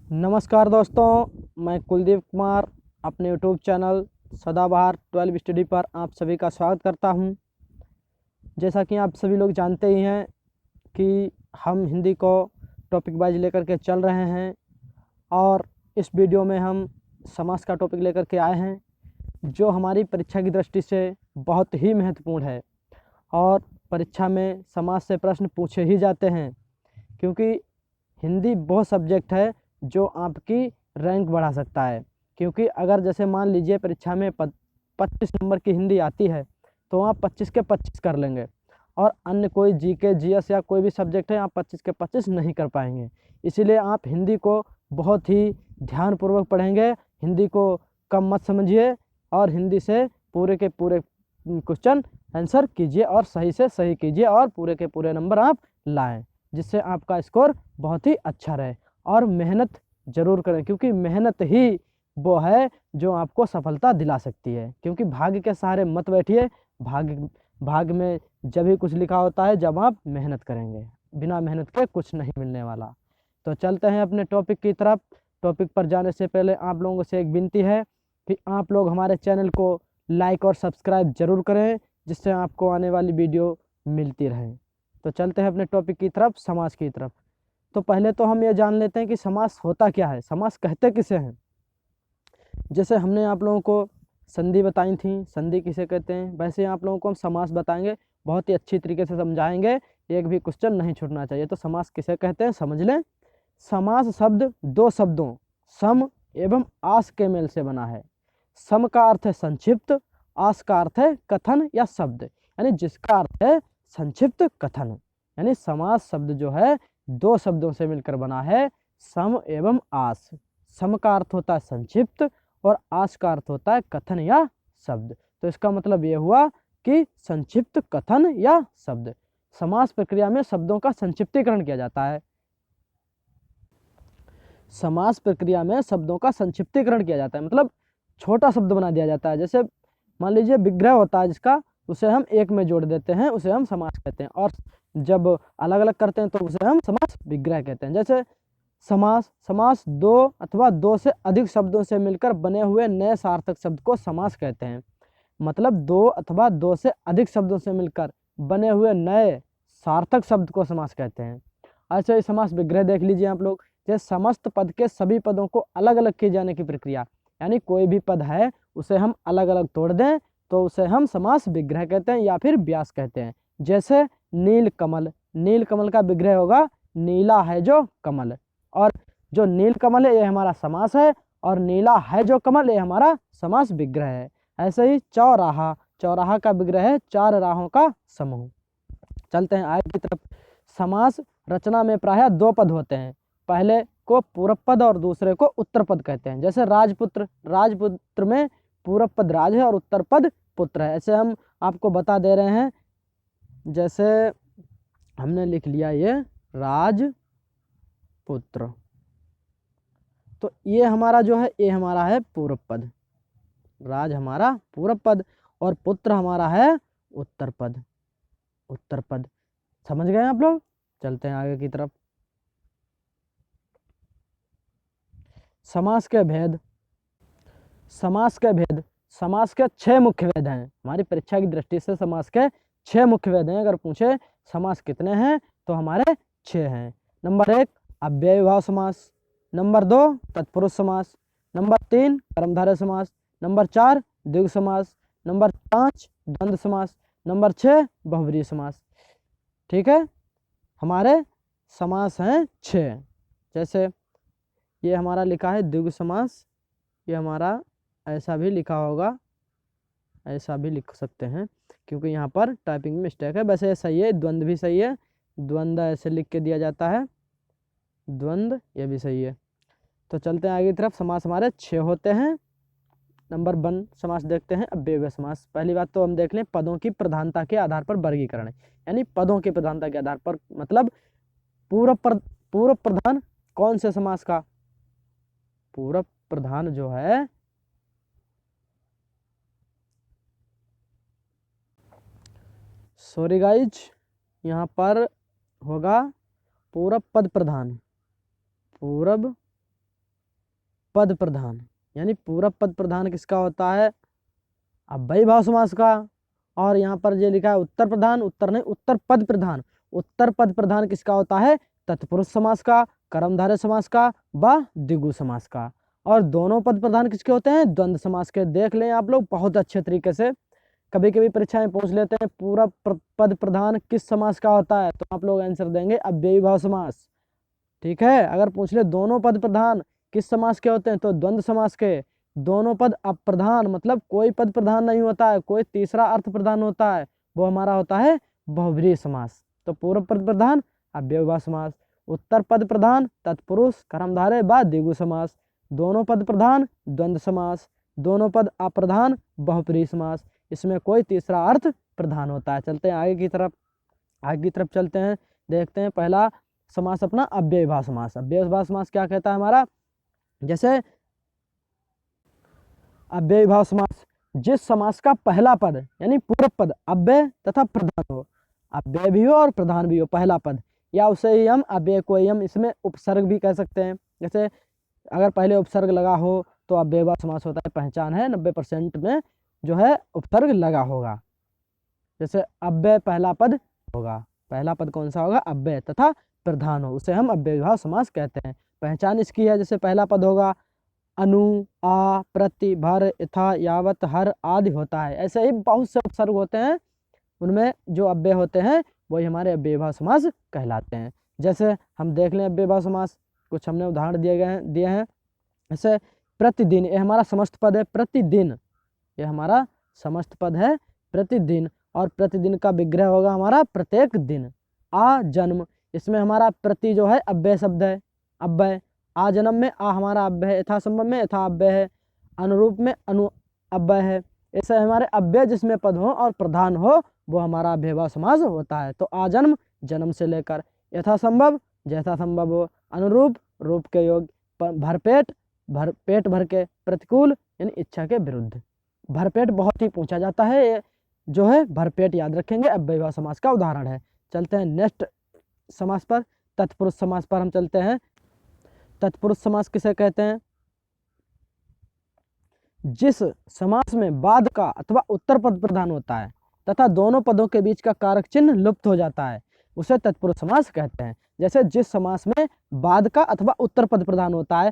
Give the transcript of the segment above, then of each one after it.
नमस्कार दोस्तों, मैं कुलदीप कुमार अपने यूट्यूब चैनल सदाबहार 12 स्टडी पर आप सभी का स्वागत करता हूं। जैसा कि आप सभी लोग जानते ही हैं कि हम हिंदी को टॉपिक वाइज लेकर के चल रहे हैं और इस वीडियो में हम समास का टॉपिक लेकर के आए हैं जो हमारी परीक्षा की दृष्टि से बहुत ही महत्वपूर्ण है और परीक्षा में समास से प्रश्न पूछे ही जाते हैं क्योंकि हिंदी बहुत सब्जेक्ट है जो आपकी रैंक बढ़ा सकता है। क्योंकि अगर जैसे मान लीजिए परीक्षा में 25 नंबर की हिंदी आती है तो आप 25 के 25 कर लेंगे और अन्य कोई जीके जीएस या कोई भी सब्जेक्ट है आप 25 के 25 नहीं कर पाएंगे। इसीलिए आप हिंदी को बहुत ही ध्यानपूर्वक पढ़ेंगे, हिंदी को कम मत समझिए और हिंदी से पूरे के पूरे क्वेश्चन आंसर कीजिए और सही से सही कीजिए और पूरे के पूरे नंबर आप लाएं, जिससे आपका स्कोर बहुत ही अच्छा रहे। और मेहनत ज़रूर करें क्योंकि मेहनत ही वो है जो आपको सफलता दिला सकती है। क्योंकि भाग्य के सहारे मत बैठिए, भाग्य में जब ही कुछ लिखा होता है जब आप मेहनत करेंगे, बिना मेहनत के कुछ नहीं मिलने वाला। तो चलते हैं अपने टॉपिक की तरफ। टॉपिक पर जाने से पहले आप लोगों से एक विनती है कि आप लोग हमारे चैनल को लाइक और सब्सक्राइब ज़रूर करें, जिससे आपको आने वाली वीडियो मिलती रहे। तो चलते हैं अपने टॉपिक की तरफ, समास की तरफ। तो पहले तो हम ये जान लेते हैं कि समास होता क्या है, समास कहते किसे हैं। जैसे हमने आप लोगों को संधि बताई थी, संधि किसे कहते हैं, वैसे आप लोगों को हम समास बताएंगे, बहुत ही अच्छी तरीके से समझाएंगे, एक भी क्वेश्चन नहीं छूटना चाहिए। तो समास किसे कहते हैं समझ लें। समास शब्द दो शब्दों सम एवं आस के मेल से बना है। सम का अर्थ है संक्षिप्त, आस का अर्थ है कथन या शब्द, यानी जिसका अर्थ है संक्षिप्त कथन। यानी समास शब्द जो है दो शब्दों से मिलकर बना है, सम एवं आस। सम का अर्थ होता है संक्षिप्त और आस का अर्थ होता है कथन या शब्द। तो इसका मतलब ये हुआ कि संक्षिप्त कथन या शब्द। समास प्रक्रिया में शब्दों का संक्षिप्तीकरण किया जाता है। समास प्रक्रिया में शब्दों का संक्षिप्तीकरण किया जाता है, मतलब छोटा शब्द बना दिया जाता है। जैसे मान लीजिए विग्रह होता है जिसका, उसे हम एक में जोड़ देते हैं, उसे हम समास कहते हैं। और जब अलग अलग करते हैं तो उसे हम समास विग्रह कहते हैं। जैसे समास दो अथवा दो से अधिक शब्दों से मिलकर बने हुए नए सार्थक शब्द को समास कहते हैं। मतलब दो अथवा दो से अधिक शब्दों से मिलकर बने हुए नए सार्थक शब्द को समास कहते हैं। ऐसे ही समास विग्रह देख लीजिए आप लोग। जैसे समस्त पद के सभी पदों को अलग अलग किए जाने की प्रक्रिया, यानी कोई भी पद है उसे हम अलग अलग तोड़ दें तो उसे हम समास विग्रह कहते हैं या फिर व्यास कहते हैं। जैसे नील कमल, नील कमल का विग्रह होगा नीला है जो कमल, और जो नील कमल है ये हमारा समास है और नीला है जो कमल ये हमारा समास विग्रह है। ऐसे ही चौराहा, चौराहा का विग्रह है चार राहों का समूह। चलते हैं आगे की तरफ। समास रचना में प्रायः दो पद होते हैं, पहले को पूर्व पद और दूसरे को उत्तर पद कहते हैं। जैसे राजपुत्र, राजपुत्र में पूर्व पद राज है और उत्तर पद पुत्र है। ऐसे हम आपको बता दे रहे हैं। जैसे हमने लिख लिया ये राजपुत्र, तो ये हमारा जो है ये हमारा है पूर्व पद, राज हमारा पूर्व पद और पुत्र हमारा है उत्तर पद, उत्तर पद। समझ गए आप लोग। चलते हैं आगे की तरफ। समास के भेद, समास के भेद, समास के 6 मुख्य भेद हैं। हमारी परीक्षा की दृष्टि से समास के 6 मुख्य भेद हैं। अगर पूछे समास कितने हैं तो हमारे 6 हैं। नंबर 1 अव्ययीभाव समास, नंबर 2 तत्पुरुष समास, नंबर 3 कर्मधारय समास, नंबर 4 द्विगु समास, नंबर 5 द्वंद्व समास, नंबर 6 बहुब्रीहि समास। ठीक है, हमारे समास हैं 6। जैसे ये हमारा लिखा है द्विगु समास, ये हमारा ऐसा भी लिखा होगा, ऐसा भी लिख सकते हैं क्योंकि यहाँ पर टाइपिंग में मिस्टेक है। वैसे सही है, द्वंद्व भी सही है, द्वंद्व ऐसे लिख के दिया जाता है, द्वंद्व ये भी सही है। तो चलते हैं आगे की तरफ। समास हमारे 6 होते हैं। नंबर 1 समास देखते हैं अव्ययीभाव समास। पहली बात तो हम देख लें पदों की प्रधानता के आधार पर वर्गीकरण, यानी पदों की प्रधानता के आधार पर, मतलब पूर्व प्रधान कौन से समास का, पूर्व प्रधान जो है सॉरी गाइज, यहाँ पर होगा पूर्व पद प्रधान, पूर्व पद प्रधान, यानी पूरब पद प्रधान किसका होता है? अव्ययी भाव समास का। और यहाँ पर ये लिखा है उत्तर प्रधान, उत्तर नहीं उत्तर पद प्रधान। उत्तर पद प्रधान किसका होता है? तत्पुरुष समास का, कर्मधारय समास का व द्विगु समास का। और दोनों पद प्रधान किसके होते हैं? द्वंद्व समास के। देख लें आप लोग बहुत अच्छे तरीके से, कभी कभी परीक्षा में पूछ लेते हैं पूरा पद प्रधान किस समास का होता है, तो आप लोग आंसर देंगे अव्ययी भाव समास। ठीक है, अगर पूछ ले दोनों पद प्रधान किस समास के होते हैं, तो द्वंद्व समास के। दोनों पद अप्रधान मतलब कोई पद प्रधान नहीं होता है, कोई तीसरा अर्थ प्रधान होता है, वो हमारा होता है बहुब्रीहि समास। तो पूर्व पद प्रधान अव्ययी भाव समास, उत्तर पद प्रधान तत्पुरुष कर्मधारय व द्विगु समास, दोनों पद प्रधान द्वंद्व समास, दोनों पद अप्रधान बहुब्रीहि समास, इसमें कोई तीसरा अर्थ प्रधान होता है। चलते हैं आगे की तरफ चलते हैं, देखते हैं पहला समास अपना अव्ययी भाव समास। अव्ययी भाव समास क्या कहता है हमारा? जैसे अव्ययी भाव समास, जिस समास का पहला पद यानी पूर्व पद अव्यय तथा प्रधान हो, अव्यय भी हो और प्रधान भी हो, पहला पद, या उसे ही हम अव्यय को ही हम इसमें उपसर्ग भी कह सकते हैं। जैसे अगर पहले उपसर्ग लगा हो तो अव्ययी भाव समास होता है, पहचान है 90% में जो है उपसर्ग लगा होगा। जैसे अव्यय पहला पद होगा, पहला पद कौन सा होगा? अव्यय तथा प्रधान हो, उसे हम अव्ययी भाव समास कहते हैं। पहचान इसकी है, जैसे पहला पद होगा अनु, आ, प्रति, भर, यथा, यावत, हर आदि होता है। ऐसे ही बहुत से उपसर्ग होते हैं, उनमें जो अव्यय होते हैं वही हमारे अव्ययी भाव समास कहलाते हैं। जैसे हम देख लें अव्ययी भाव समास, कुछ हमने उदाहरण दिए हैं। जैसे प्रतिदिन, ये हमारा समस्त पद है, प्रतिदिन, ये हमारा समस्त पद है प्रतिदिन, और प्रतिदिन का विग्रह होगा हमारा प्रत्येक दिन। आ जन्म, इसमें हमारा प्रति जो है अव्यय शब्द है, अव्यय। आ जन्म में आ हमारा अव्यय है, यथासंभव में यथा अव्यय है, अनुरूप में अनु अव्यय है। ऐसे हमारे अव्यय जिसमें पद हो और प्रधान हो वो हमारा अव्ययी भाव समास होता है। तो आ जन्म, जन्म से लेकर, यथासंभव, जैसा संभव हो, अनुरूप, रूप के योग, भरपेट, पेट भर के, प्रतिकूल यानी इच्छा के विरुद्ध। भरपेट बहुत ही पूछा जाता है, ये जो है भरपेट याद रखेंगे, अव्ययी भाव समास का उदाहरण है। चलते हैं नेक्स्ट समास पर, तत्पुरुष समास पर हम चलते हैं। तत्पुरुष समास किसे कहते हैं? जिस समास में बाद का अथवा उत्तर पद प्रधान होता है तथा दोनों पदों के बीच का कारक चिन्ह लुप्त हो जाता है, उसे तत्पुरुष समास कहते हैं। जैसे जिस समास में बाद का अथवा उत्तर पद प्रधान होता है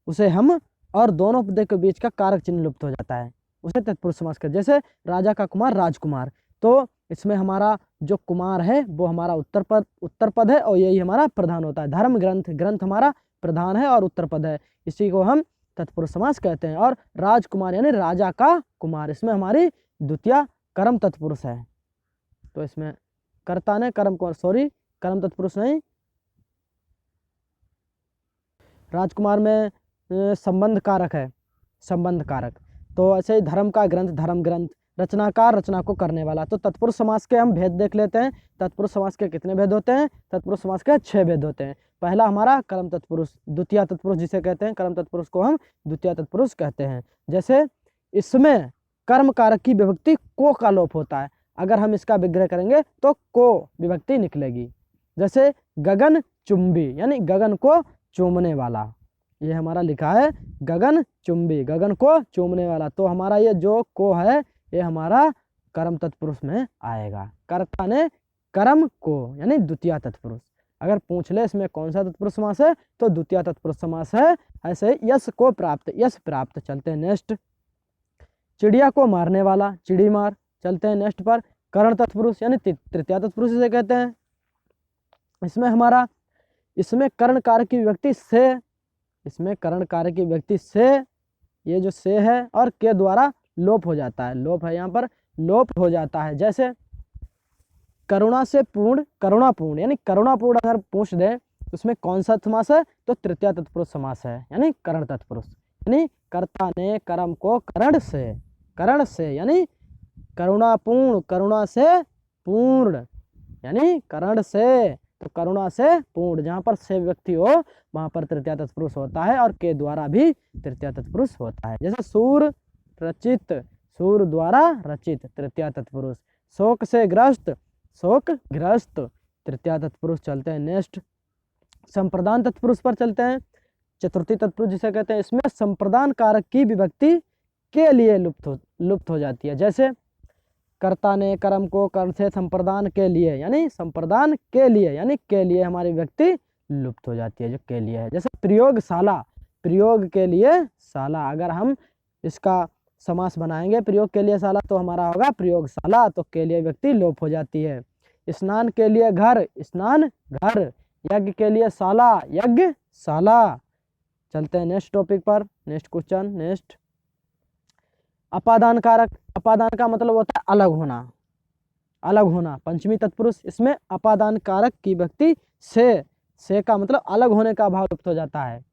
उसे हम, और दोनों पदों के बीच का कारक चिन्ह लुप्त हो जाता है, उसे तत्पुरुष समास कहते हैं। जैसे राजा का कुमार राजकुमार, तो इसमें हमारा जो कुमार है वो हमारा उत्तर पद है और यही हमारा प्रधान होता है। धर्म ग्रंथ हमारा प्रधान है और उत्तर पद है, इसी को हम तत्पुरुष समास कहते हैं। और राजकुमार यानी राजा का कुमार, इसमें हमारी द्वितीय कर्म तत्पुरुष है, तो इसमें कर्ता ने कर्म को, सॉरी कर्म तत्पुरुष नहीं, राजकुमार में संबंध कारक है, संबंध कारक। तो ऐसे ही धर्म का ग्रंथ, धर्म ग्रंथ, रचनाकार, रचना को करने वाला। तो तत्पुरुष समास के हम भेद देख लेते हैं। तत्पुरुष समास के कितने भेद होते हैं? तत्पुरुष समास के 6 भेद होते हैं। पहला हमारा कर्म तत्पुरुष, द्वितीय तत्पुरुष जिसे कहते हैं, कर्म तत्पुरुष को हम द्वितीय तत्पुरुष कहते हैं। जैसे इसमें कर्म कारक की विभक्ति को का लोप होता है, अगर हम इसका विग्रह करेंगे तो को विभक्ति निकलेगी। जैसे गगन चुंबी यानी गगन को चूमने वाला, ये हमारा लिखा है गगन चुंबी, गगन को चूमने वाला, तो हमारा ये जो को है ये हमारा कर्म तत्पुरुष में आएगा। कर्ता ने कर्म को यानी द्वितीय तत्पुरुष। अगर पूछ ले इसमें कौन सा तत्पुरुष समास है तो द्वितीय तत्पुरुष समास है। ऐसे यश को प्राप्त, यश प्राप्त। चलते हैं नेक्स्ट, चिड़िया को मारने वाला, चिड़ी मार। चलते हैं नेक्स्ट पर, कर्ण तत्पुरुष यानी तृतीय तत्पुरुष इसे कहते हैं। इसमें हमारा, इसमें कर्ण कारक की विभक्ति से, इसमें कर्ण कारक की विभक्ति से, ये जो से है और के द्वारा लोप हो जाता है, लोप है यहाँ पर, लोप हो जाता है। जैसे करुणा से पूर्ण, करुणापूर्ण यानी करुणापूर्ण अगर पूछ दे तो उसमें कौन सा समास है तो तृतीय तत्पुरुष समास है, यानी कर्ण तत्पुरुष। यानी कर्ता ने कर्म को कर्ण से यानी करुणापूर्ण, करुणा से पूर्ण यानी कर्ण से, तो करुणा से पूर्ण, जहाँ पर से व्यक्ति हो वहाँ पर तृतीय तत्पुरुष होता है और के द्वारा भी तृतीय तत्पुरुष होता है। जैसे सूर रचित, सूर द्वारा रचित, तृतीय तत्पुरुष। शोक से ग्रस्त, शोक ग्रस्त, तृतीय तत्पुरुष। चलते हैं नेक्स्ट, संप्रदान तत्पुरुष पर चलते हैं। चतुर्थी तत्पुरुष जिसे कहते हैं, इसमें संप्रदान कारक की विभक्ति के लिए लुप्त हो जाती है। जैसे कर्ता ने कर्म को कर्म से संप्रदान के लिए, यानी संप्रदान के लिए, यानी के लिए हमारी विभक्ति लुप्त हो जाती है, जो के लिए है। जैसे प्रयोगशाला, प्रयोग के लिए शाला, अगर हम इसका समास बनाएंगे प्रयोग के लिए शाला तो हमारा होगा प्रयोगशाला, तो के लिए विभक्ति लोप हो जाती है। स्नान के लिए घर, स्नान घर। यज्ञ के लिए शाला, यज्ञशाला। चलते हैं नेक्स्ट टॉपिक पर, नेक्स्ट क्वेश्चन। नेक्स्ट अपादान कारक, अपादान का मतलब होता है अलग होना, अलग होना। पंचमी तत्पुरुष, इसमें अपादान कारक की विभक्ति से का मतलब अलग होने का भाव लुप्त हो जाता है।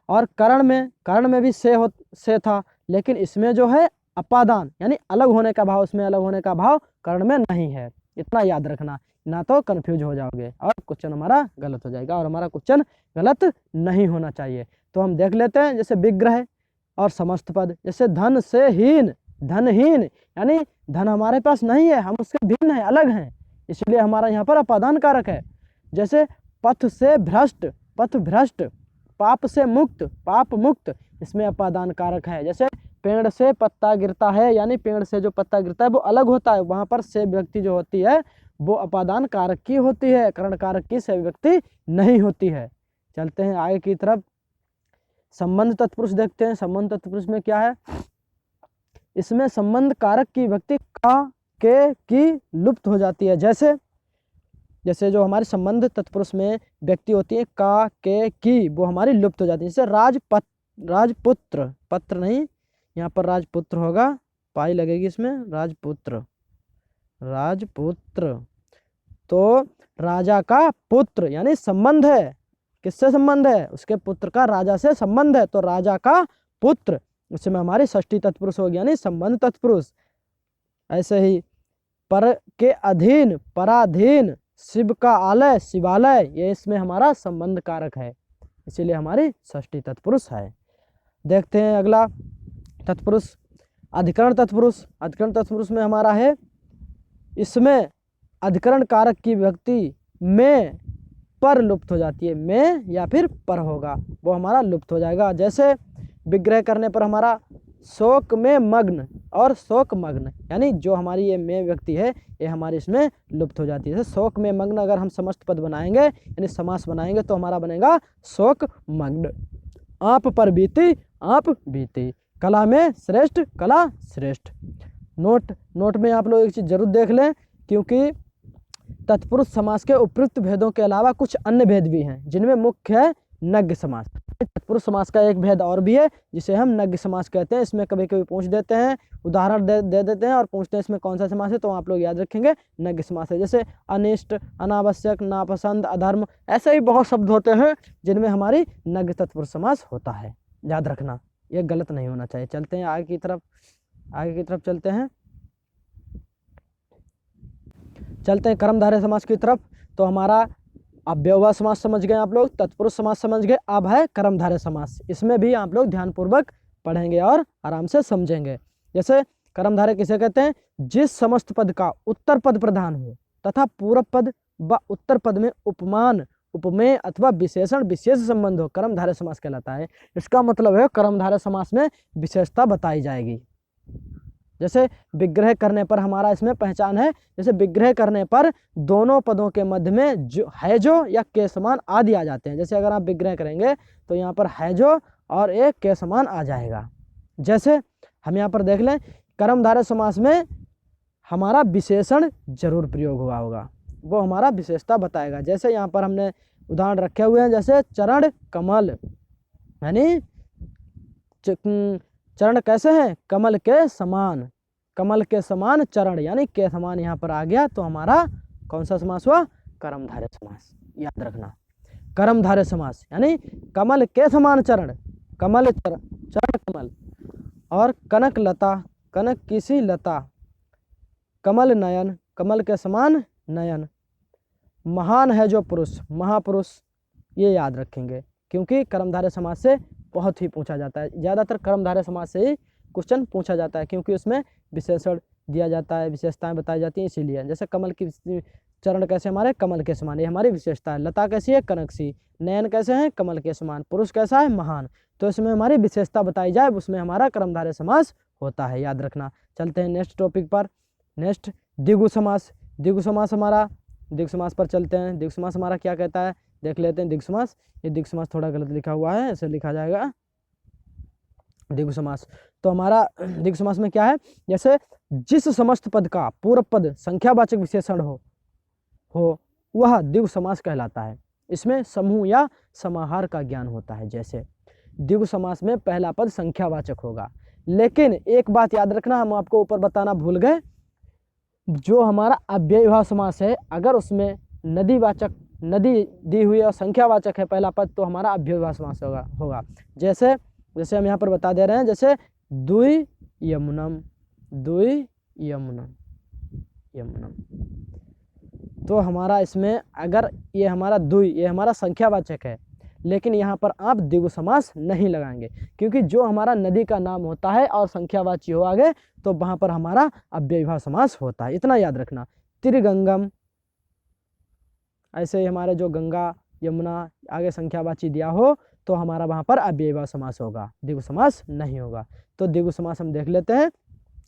और करण में भी से था, लेकिन इसमें जो है अपादान यानी अलग होने का भाव, उसमें अलग होने का भाव कर्ण में नहीं है। इतना याद रखना, ना तो कंफ्यूज हो जाओगे और क्वेश्चन हमारा गलत हो जाएगा, और हमारा क्वेश्चन गलत नहीं होना चाहिए। तो हम देख लेते हैं, जैसे विग्रह और समस्त पद। जैसे धन से हीन, धनहीन यानी धन हमारे पास नहीं है, हम उसके भिन्न है, अलग हैं, इसलिए हमारा यहाँ पर अपादान कारक है। जैसे पथ से भ्रष्ट, पथ भ्रष्ट। पाप से मुक्त, पाप मुक्त, इसमें अपादान कारक है। जैसे पेड़ से पत्ता गिरता है, यानी पेड़ से जो पत्ता गिरता है वो अलग होता है, वहाँ पर से विभक्ति जो होती है वो अपादान कारक की होती है, करण कारक की से विभक्ति नहीं होती है। चलते हैं आगे की तरफ, संबंध तत्पुरुष देखते हैं। संबंध तत्पुरुष में क्या है, इसमें संबंध कारक की विभक्ति का, के, की लुप्त हो जाती है। जैसे जो हमारे संबंध तत्पुरुष में व्यक्ति होती है का, के, की, वो हमारी लुप्त हो जाती है। जैसे राजपुत्र, पत्र नहीं, यहाँ पर राजपुत्र होगा, पाई लगेगी इसमें, राजपुत्र, राजपुत्र। तो राजा का पुत्र यानी संबंध है, किससे संबंध है, उसके पुत्र का राजा से संबंध है, तो राजा का पुत्र, उसमें हमारी षष्ठी तत्पुरुष होगी यानी संबंध तत्पुरुष। ऐसे ही पर के अधीन, पराधीन, शिव का आलय, शिवालय, ये इसमें हमारा संबंध कारक है, इसीलिए हमारी षष्ठी तत्पुरुष है। देखते हैं अगला तत्पुरुष, अधिकरण तत्पुरुष। अधिकरण तत्पुरुष में हमारा है, इसमें अधिकरण कारक की विभक्ति में पर लुप्त हो जाती है, में या फिर पर होगा, वो हमारा लुप्त हो जाएगा। जैसे विग्रह करने पर हमारा शोक में मग्न और शोक मग्न, यानी जो हमारी ये में व्यक्ति है ये हमारी इसमें लुप्त हो जाती है। जैसे शोक में मग्न अगर हम समस्त पद बनाएंगे यानी समास बनाएंगे तो हमारा बनेगा शोक मग्न। आप पर बीती, आप बीती। कला में श्रेष्ठ, कला श्रेष्ठ। नोट में आप लोग एक चीज़ जरूर देख लें, क्योंकि तत्पुरुष समास के उपयुक्त भेदों के अलावा कुछ अन्य भेद भी हैं, जिनमें मुख्य है नग्न समास। तत्पुरुष समास का एक भेद और भी है जिसे हम नग्न समास कहते हैं। इसमें कभी कभी पूछ देते हैं, उदाहरण दे देते हैं और पूछते हैं इसमें कौन सा समास है, तो आप लोग याद रखेंगे नग्न समास है। जैसे अनिष्ट, अनावश्यक, नापसंद, अधर्म, ऐसे ही बहुत शब्द होते हैं जिनमें हमारी नग्न तत्पुरुष समास होता है, याद रखना, ये गलत नहीं होना चाहिए। चलते हैं आगे की तरफ, चलते हैं कर्मधारय समास की तरफ। तो हमारा अव्ययभाव समास समझ गए आप लोग, तत्पुरुष समास समझ गए, अब है कर्मधारय समास। इसमें भी आप लोग ध्यानपूर्वक पढ़ेंगे और आराम से समझेंगे। जैसे कर्मधारय किसे कहते हैं, जिस समस्त पद का उत्तर पद प्रधान हो तथा पूर्व पद व उत्तर पद में उपमान, उपमेय अथवा विशेषण विशेष संबंध हो, कर्मधारय समास कहलाता है। इसका मतलब है कर्मधारय समास में विशेषता बताई जाएगी। जैसे विग्रह करने पर हमारा इसमें पहचान है, जैसे विग्रह करने पर दोनों पदों के मध्य में जो है जो या के समान आदि आ जाते हैं। जैसे अगर आप विग्रह करेंगे तो यहाँ पर है जो और एक के समान आ जाएगा। जैसे हम यहाँ पर देख लें, कर्मधारय समास में हमारा विशेषण जरूर प्रयोग हुआ होगा, वो हमारा विशेषता बताएगा। जैसे यहाँ पर हमने उदाहरण रखे हुए हैं, जैसे चरण कमल, यानी चरण कैसे हैं, कमल के समान, कमल के समान चरण, यानी के समान यहाँ पर आ गया, तो हमारा कौन सा समास हुआ, कर्मधारय समास। याद रखना, कर्मधारय समास यानी कमल के समान चरण, कमल चरण कमल। और कनक लता, कनक किसी लता, कमल नयन, कमल के समान नयन। महान है जो पुरुष, महापुरुष, ये याद रखेंगे क्योंकि कर्मधारय समास से बहुत ही पूछा जाता है। ज़्यादातर कर्मधारय समास से ही क्वेश्चन पूछा जाता है, क्योंकि उसमें विशेषण दिया जाता है, विशेषताएं बताई जाती हैं, इसीलिए। जैसे कमल की चरण कैसे हमारे कमल के समान, ये हमारी विशेषता है। लता कैसी है, कनक सी। नयन कैसे हैं, कमल के समान। पुरुष कैसा है, महान। तो इसमें हमारी विशेषता बताई जाए, उसमें हमारा कर्मधारय समास होता है, याद रखना। चलते हैं नेक्स्ट टॉपिक पर। नेक्स्ट द्विगु समास। द्विगु समास हमारा, द्विगु समास पर चलते हैं। द्विगु समास हमारा क्या कहता है, देख लेते हैं। द्विगु समास, ये द्विगु समास थोड़ा गलत लिखा हुआ है, ऐसे लिखा जाएगा द्विगु समास। तो हमारा द्विगु समास में क्या है, जैसे जिस समस्त पद का पूर्व पद संख्यावाचक विशेषण हो वह द्विगु समास कहलाता है। इसमें समूह या समाहार का ज्ञान होता है। जैसे द्विगु समास में पहला पद संख्यावाचक होगा, लेकिन एक बात याद रखना, हम आपको ऊपर बताना भूल गए, जो हमारा अव्ययीभाव समास है, अगर उसमें नदीवाचक, नदी दी हुई और संख्यावाचक है पहला पद, तो हमारा अव्ययीभाव समास होगा। जैसे हम यहाँ पर बता दे रहे हैं, जैसे द्वि यमुनम, द्वि यमुनम, यमुनम। तो हमारा इसमें अगर ये हमारा द्वि, ये हमारा संख्यावाचक है, लेकिन यहाँ पर आप द्विगु समास नहीं लगाएंगे, क्योंकि जो हमारा नदी का नाम होता है और संख्यावाची हो आगे, तो वहाँ पर हमारा अव्ययीभाव समास होता है, इतना याद रखना। त्रिगंगम, ऐसे ही हमारे जो गंगा यमुना आगे संख्यावाची दिया हो, तो हमारा वहाँ पर अव्ययीभाव समास होगा, द्विगु समास नहीं होगा। तो द्विगु समास हम देख लेते हैं।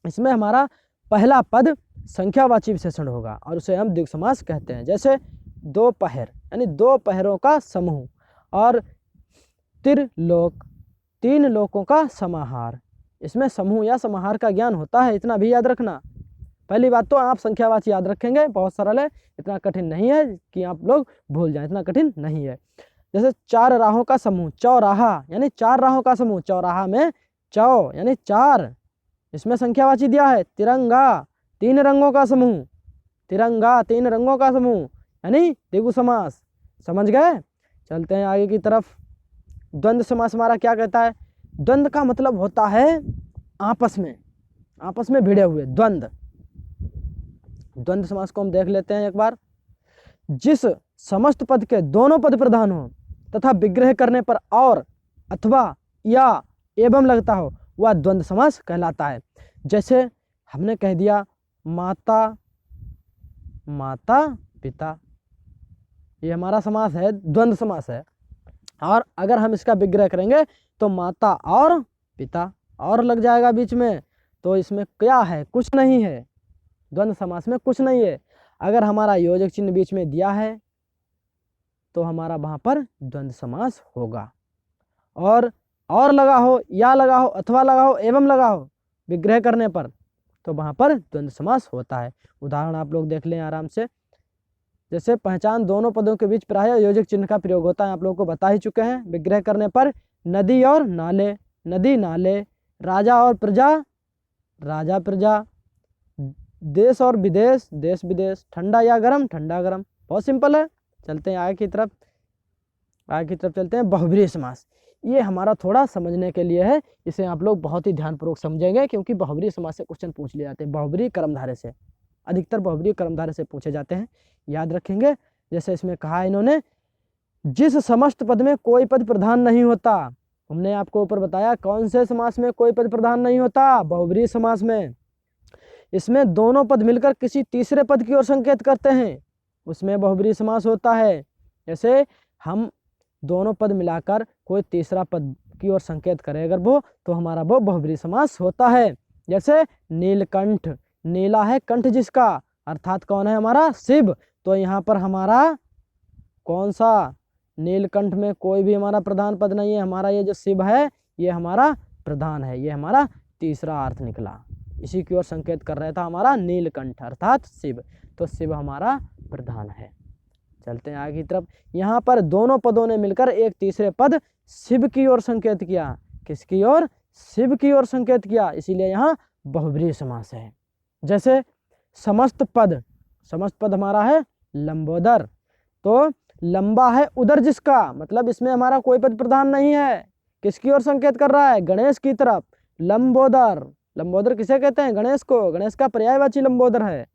इसमें हमारा पहला पद संख्यावाची विशेषण होगा और उसे हम द्विगु समास कहते हैं। जैसे दोपहर, यानी दो पहरों का समूह, और त्रिलोक, तीन लोकों का समाहार। इसमें समूह या समाहार का ज्ञान होता है, इतना भी याद रखना। पहली बात तो आप संख्यावाची याद रखेंगे, बहुत सरल है, इतना कठिन नहीं है कि आप लोग भूल जाएं, इतना कठिन नहीं है। जैसे चार राहों का समूह, चौराहा, यानी चार राहों का समूह, चौराहा में चौ यानी चार, इसमें संख्यावाची दिया है। तिरंगा, तीन रंगों का समूह, तिरंगा तीन रंगों का समूह, यानी द्विगु समास। समझ गए। चलते हैं आगे की तरफ। द्वंद्व समास हमारा क्या कहता है, द्वंद्व का मतलब होता है आपस में भिड़े हुए, द्वंद्व। द्वंद्व समास को हम देख लेते हैं एक बार। जिस समस्त पद के दोनों पद प्रधान हो तथा विग्रह करने पर और, अथवा, या, एवं लगता हो, वह द्वंद्व समास कहलाता है। जैसे हमने कह दिया माता, माता पिता, ये हमारा समास है, द्वंद्व समास है। और अगर हम इसका विग्रह करेंगे तो माता और पिता और लग जाएगा बीच में, तो इसमें क्या है, कुछ नहीं है। द्वंद्व समास में कुछ नहीं है। अगर हमारा योजक चिन्ह बीच में दिया है तो हमारा वहाँ पर द्वंद्व समास होगा। और लगा हो, या लगा हो, अथवा लगा हो, एवं लगा हो विग्रह करने पर, तो वहाँ पर द्वंद्व समास होता है। उदाहरण आप लोग देख लें आराम से। जैसे पहचान, दोनों पदों के बीच प्रायः योजक चिन्ह का प्रयोग होता है, आप लोगों को बता ही चुके हैं। विग्रह करने पर नदी और नाले, नदी नाले, राजा और प्रजा, राजा प्रजा, देश और विदेश, देश विदेश, ठंडा या गर्म, ठंडा गर्म। बहुत सिंपल है। चलते हैं आगे की तरफ। चलते हैं बहुब्रीहि समास। ये हमारा थोड़ा समझने के लिए है, इसे आप लोग बहुत ही ध्यानपूर्वक समझेंगे, क्योंकि बहुब्रीहि समास से क्वेश्चन पूछ लिए जाते हैं। बहुब्रीहि कर्मधारय से, अधिकतर बहुब्रीहि कर्मधारय से पूछे जाते हैं, याद रखेंगे। जैसे इसमें कहा है इन्होंने, जिस समस्त पद में कोई पद प्रधान नहीं होता। हमने आपको ऊपर बताया कौन से समास में कोई पद प्रधान नहीं होता, बहुब्रीहि समास में। इसमें दोनों पद मिलकर किसी तीसरे पद की ओर संकेत करते हैं, उसमें बहुब्रीहि समास होता है। जैसे हम दोनों पद मिलाकर कोई तीसरा पद की ओर संकेत करें अगर वो, तो हमारा वो बहुब्रीहि समास होता है। जैसे नीलकंठ, नीला है कंठ जिसका, अर्थात कौन है हमारा, शिव। तो यहाँ पर हमारा कौन सा, नीलकंठ में कोई भी हमारा प्रधान पद नहीं है, हमारा ये जो शिव है ये हमारा प्रधान है, ये हमारा तीसरा अर्थ निकला। इसी की ओर संकेत कर रहा था हमारा नीलकंठ अर्थात शिव, तो शिव हमारा प्रधान है। चलते हैं आगे की तरफ। यहाँ पर दोनों पदों ने मिलकर एक तीसरे पद शिव की ओर संकेत किया। किसकी ओर, शिव की ओर संकेत किया, इसीलिए यहाँ बहुब्रीहि समास है। जैसे समस्त पद, समस्त पद हमारा है लंबोदर, तो लंबा है उदर जिसका, मतलब इसमें हमारा कोई पद प्रधान नहीं है। किसकी ओर संकेत कर रहा है, गणेश की तरफ। लंबोदर, लंबोदर किसे कहते हैं, गणेश को, गणेश का पर्यायवाची लंबोदर है।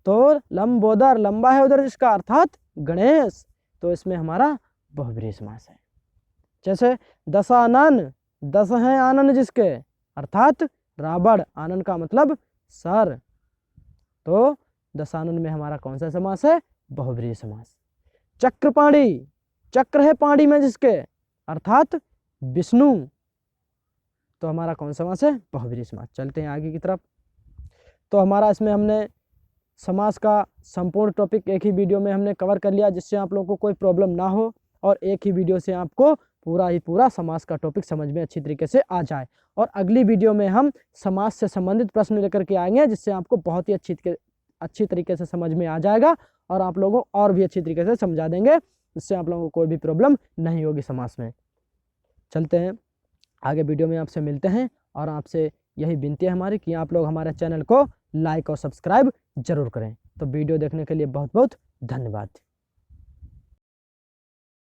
तो लंबोदर, लंबा है उदर जिसका, अर्थात गणेश, तो इसमें हमारा बहुब्रीहि समास है। जैसे दशानन, दस हैं आनन जिसके, अर्थात रावण, आनन का मतलब सर, तो दशानन में हमारा कौन सा समास है? बहुब्रीहि समास। चक्रपाणी, चक्र है पाणी में जिसके, अर्थात विष्णु, तो हमारा कौन सा समास है? बहुब्रीहि समास। चलते हैं आगे की तरफ। तो हमारा इसमें हमने समास का संपूर्ण टॉपिक एक ही वीडियो में हमने कवर कर लिया, जिससे आप लोगों को कोई प्रॉब्लम ना हो और एक ही वीडियो से आपको पूरा समास का टॉपिक समझ में अच्छी तरीके से आ जाए। और अगली वीडियो में हम समास से संबंधित प्रश्न लेकर के आएंगे, जिससे आपको बहुत ही अच्छी तरीके से समझ में आ जाएगा और आप लोगों को और भी अच्छी तरीके से समझा देंगे, जिससे आप लोगों को कोई भी प्रॉब्लम नहीं होगी समास में। चलते हैं आगे वीडियो में, आपसे मिलते हैं और आपसे यही विनती है हमारी कि आप लोग हमारे चैनल को लाइक और सब्सक्राइब जरूर करें। तो वीडियो देखने के लिए बहुत बहुत धन्यवाद।